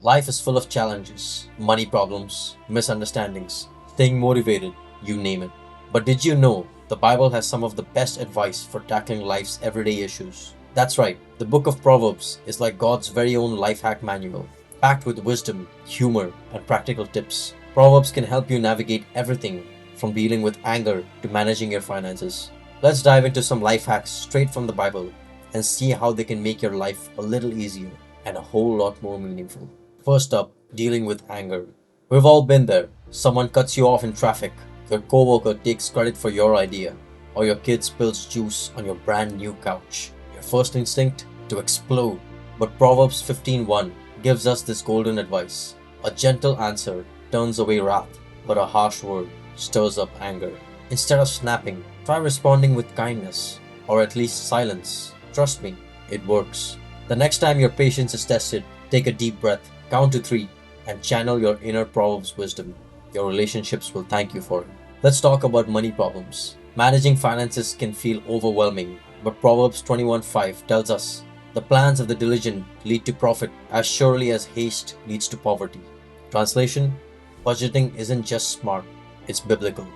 Life is full of challenges, money problems, misunderstandings, staying motivated, you name it. But did you know the Bible has some of the best advice for tackling life's everyday issues? That's right, the Book of Proverbs is like God's very own life hack manual, packed with wisdom, humor, and practical tips. Proverbs can help you navigate everything from dealing with anger to managing your finances. Let's dive into some life hacks straight from the Bible and see how they can make your life a little easier and a whole lot more meaningful. First up, dealing with anger. We've all been there. Someone cuts you off in traffic, your coworker takes credit for your idea, or your kid spills juice on your brand new couch. Your first instinct? To explode. But Proverbs 15:1 gives us this golden advice. A gentle answer turns away wrath, but a harsh word stirs up anger. Instead of snapping, try responding with kindness, or at least silence. Trust me, it works. The next time your patience is tested, take a deep breath, count to 3, and channel your inner Proverbs wisdom. Your relationships will thank you for it. Let's talk about money problems. Managing finances can feel overwhelming, but Proverbs 21:5 tells us, "The plans of the diligent lead to profit as surely as haste leads to poverty." Translation: budgeting isn't just smart, it's biblical.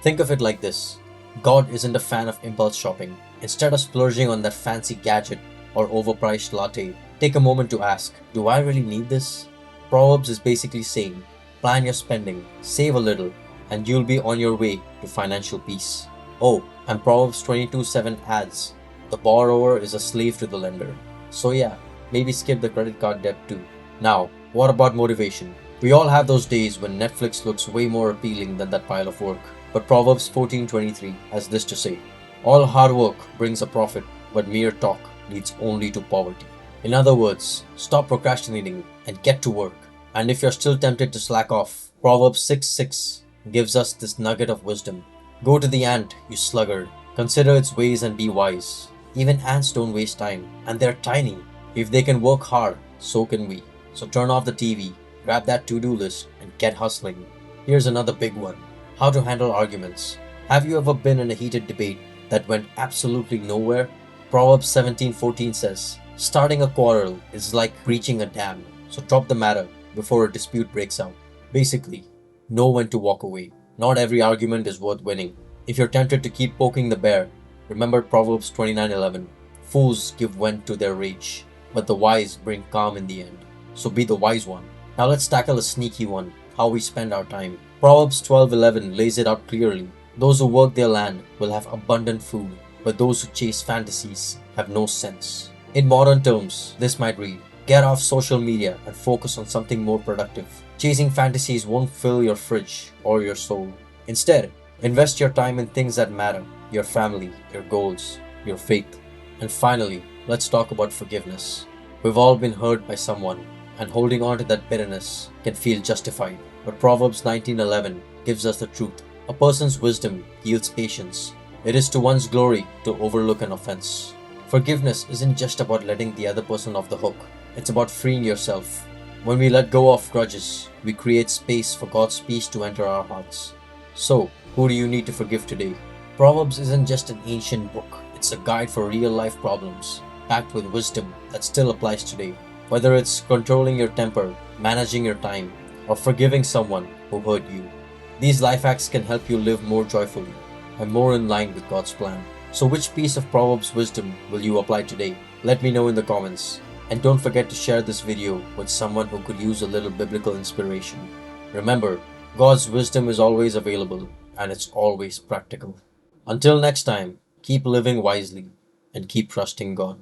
Think of it like this. God isn't a fan of impulse shopping. Instead of splurging on that fancy gadget or overpriced latte, take a moment to ask, do I really need this? Proverbs is basically saying, plan your spending, save a little, and you'll be on your way to financial peace. Oh, and Proverbs 22:7 adds, the borrower is a slave to the lender. So yeah, maybe skip the credit card debt too. Now, what about motivation? We all have those days when Netflix looks way more appealing than that pile of work. But Proverbs 14:23 has this to say, all hard work brings a profit, but mere talk leads only to poverty. In other words, stop procrastinating and get to work. And if you're still tempted to slack off, Proverbs 6:6 gives us this nugget of wisdom. Go to the ant, you sluggard. Consider its ways and be wise. Even ants don't waste time, and they're tiny. If they can work hard, so can we. So turn off the TV, grab that to-do list, and get hustling. Here's another big one. How to handle arguments. Have you ever been in a heated debate that went absolutely nowhere? Proverbs 17:14 says, starting a quarrel is like breaching a dam, so drop the matter before a dispute breaks out. Basically, know when to walk away. Not every argument is worth winning. If you're tempted to keep poking the bear, remember Proverbs 29:11. Fools give vent to their rage, but the wise bring calm in the end. So be the wise one. Now let's tackle a sneaky one, how we spend our time. Proverbs 12:11 lays it out clearly. Those who work their land will have abundant food, but those who chase fantasies have no sense. In modern terms, this might read, get off social media and focus on something more productive. Chasing fantasies won't fill your fridge or your soul. Instead, invest your time in things that matter, your family, your goals, your faith. And finally, let's talk about forgiveness. We've all been hurt by someone, and holding on to that bitterness can feel justified. But Proverbs 19:11 gives us the truth. A person's wisdom yields patience. It is to one's glory to overlook an offense. Forgiveness isn't just about letting the other person off the hook. It's about freeing yourself. When we let go of grudges, we create space for God's peace to enter our hearts. So, who do you need to forgive today? Proverbs isn't just an ancient book. It's a guide for real-life problems, packed with wisdom that still applies today. Whether it's controlling your temper, managing your time, or forgiving someone who hurt you, these life hacks can help you live more joyfully and more in line with God's plan. So which piece of Proverbs wisdom will you apply today? Let me know in the comments. And don't forget to share this video with someone who could use a little biblical inspiration. Remember, God's wisdom is always available and it's always practical. Until next time, keep living wisely and keep trusting God.